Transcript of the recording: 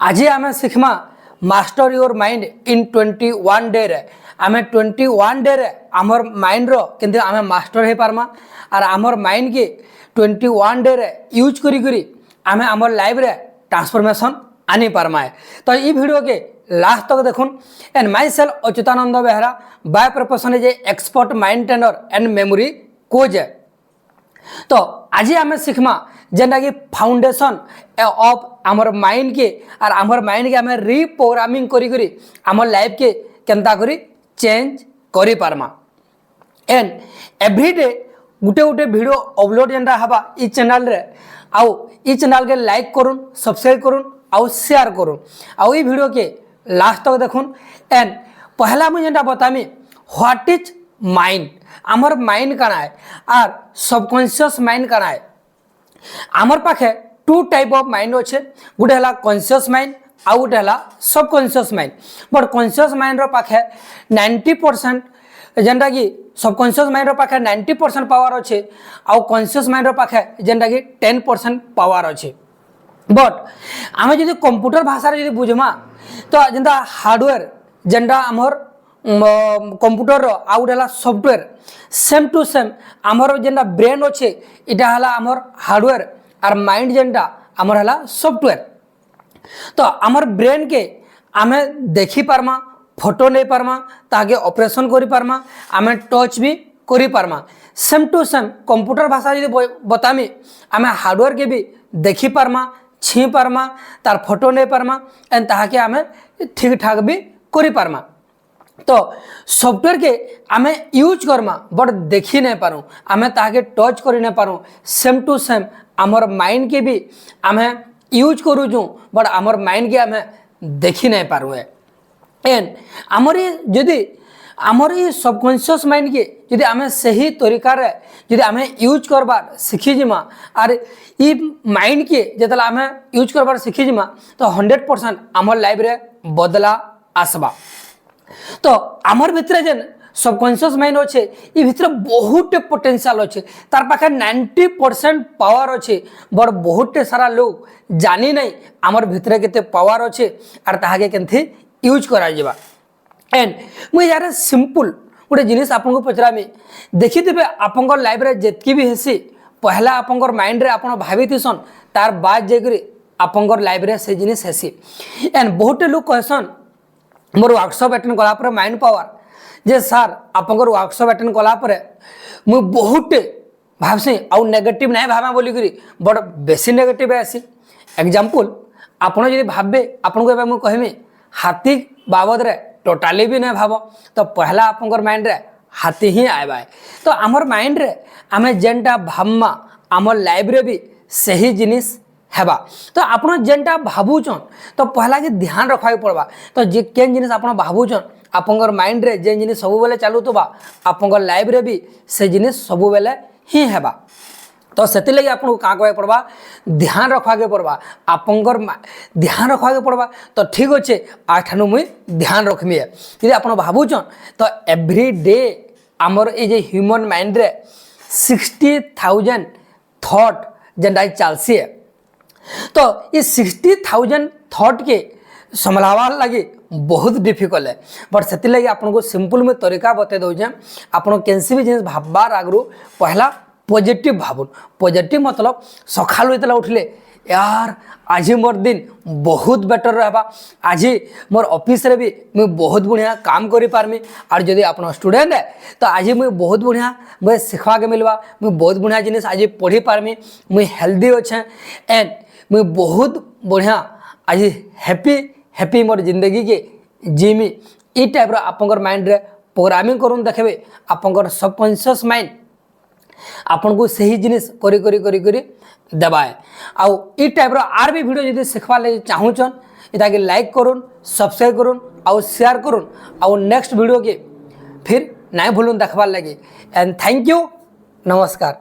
आज आम शिखमा master your mind in 21 day रे आम 21 डे रे आमर माइंड रो केंद्र आम मास्टर हो पारमा और आमर माइंड के 21 डे रे यूज करी करी आम आमर लाइफ रे ट्रांसफॉर्मेशन आनी पारमा है। तो ये वीडियो के लास्ट तक देखुन and myself Achyutanand Behera by profession is expert mind trainer and memory coach है। तो आज आम शिखमा जेनटा कि फाउंडेशन ऑफ आमर माइंड के और आमर माइंड के आम रिप्रोग्रामिंग करी करी आमर लाइफ के केंता करी चेंज करी पारमा and everyday Gute Gute video upload जेनटा हवा ई चैनल रे आउ ई चैनल के लाइक करुन सब्सक्राइब करुन आउ शेयर करुन आउ ई वीडियो के लास्ट तक देखुन एंड पहला मुझे जेनटा बतामी व्हाट इज माइंड आमर माइंड काना है और सबकॉन्शियस माइंड काना है। आमर पाखे टू टाइप ऑफ माइंड अच्छे गोटे है कॉन्शियस माइंड आउ गोटे है subconscious mind but conscious mind रो पाखे 90% जेनटा कि सबकॉन्शियस माइंड रो पाखे 90% पावर अच्छे आउ कॉन्शियस माइंड रो पाखे जेनटा कि 10% पावर अच्छे। बट आम जो कंप्यूटर भाषा जो बुझमा तो जेनता हार्डवेयर जेनटा आमर कंप्यूटर आउ गोटे है सॉफ्टवेयर सेम टू सेम आमर जेनटा ब्रेन अच्छे इटा है आमर हार्डवेयर और माइंड जेनटा आमर है सॉफ्टवेयर। तो आमर ब्रेन के आमे देखी पारमा फोटो नहीं पारमा ताके ऑपरेशन करी पारमा आमे टच भी करी पारमा सेम टू सेम कंप्यूटर भाषा जो बतामी आमे हार्डवेयर के भी देखी पारमा छी पारमा तार फोटो नहीं पारमा एंड ताके आमे ठीक ठाक भी करी पारमा। तो सॉफ्टवेयर के आमे यूज करमा बट देखी नहीं पारूँ आमे ताके टच करी नहीं पारूँ सेम टू सेम आमर माइंड के भी आमे यूज करूँ बट आमर माइंड के आमे देखी नहीं पारूँ एंड आमर जदि आमर ये सबकॉन्शियस माइंड के यदि आमे सही तरीका रे यदि आमे यूज करबार सीखी जिमा और ये माइंड के जतल आमे यूज करबार सीखी जिमा तो 100% आमर लाइफ रे बदला आसबा। तो आमर भितर जेन सबकॉन्शियस माइंड अच्छे ये भितर बहुत पोटेंशियल अच्छे तार पाखे 90% पावर अच्छे बट बहुत सारा लोग जानी नहीं आमर भितर केते पावर अच्छे और ताहाके केनथि यूज करा जिबा एंड मुझे यार सिंपल गोटे जिनिस आपको पचरामी देखिथे आपंकर लाइफ रे जेतकी भी हेसी पहला आपंकर माइंड रे आपन भाविथिसन तार बाद जेकरी आपंकर लाइफ रे से जिनिस हेसी एंड बहुत लोग कहसन मोर वर्कशॉप अटेंड कला पर माइंड पावर जे सर आपंकर वर्कशॉप अटेंड कला पर मु बहुत भावसी आउ नेगेटिव नहीं भाबा बोली करी बट बेसी नेगेटिव आसी एग्जांपल आपन जदि भाबे आपन को मु कहमी हाथी बाबद रे टोटाली भी नहीं भाव तो पहला आपंकर माइंड रे हाथी ही आएबा है। तो आमर माइंड रे आमे जेनटा भाबमा आमर लाइफ रे भी सही जिनिस हेबा। तो आपन जेनटा भाबुचन तो पहला के ध्यान रखा पड़वा तो जे केन जिनिस आपन भाबुचन आपंकर माइंड रे जे जिनिस सब बेले चालुतबा आपंकर लाइफ रे भी से जिनिस सब बेले ही हेबा। तो से लगे आपको क्या कहवा पड़वा ध्यान रखा पड़वा आपंकर ध्यान रखा पड़वा। तो ठीक अच्छे आठानु मुई ध्यान रखमी है यदि आप भावुचन तो एवरी डे आमर ये ह्यूमन माइंड रे 60,000 थॉट जेनटा चलसी है। तो ये 60,000 थॉट के संभलावा लगे बहुत डिफिकल्ट है बट से लगे आपको सिंपल में तरीका बते दूचे आप कैसी भी जिन भाबार आगु पहला पॉजिटिव भावुन पॉजिटिव मतलब सकालू इतला उठले यार आज मोर दिन बहुत बेटर रहा आज मोर ऑफिस रे भी मुझे बहुत बढ़िया काम करी पारमी और जदि आप स्टूडेंट है तो आज मुझे बहुत बढ़िया मुझे सीखवा के मिलवा मुझे बहुत बढ़िया जिनिस आज पढ़ी पारमी मुझे हेल्दी अच्छे एंड मुझे बहुत बढ़िया आज हैप्पी हैप्पी मोर जिंदगी के जीमी ई टाइप आपंकर माइंड रे प्रोग्रामिंग करूँ देखे आपंकर सबकॉन्शियस माइंड आपन को सही जिनिस करी करी करी करी देबा है। आउ ई टाइप आर भी वीडियो जदि सिखवा ले चाहूचन इताके लाइक करुन सब्सक्राइब करुन आउ शेयर करुन आउ नेक्स्ट वीडियो के फिर नहीं भूलुन देखबार लगे एंड थैंक यू नमस्कार।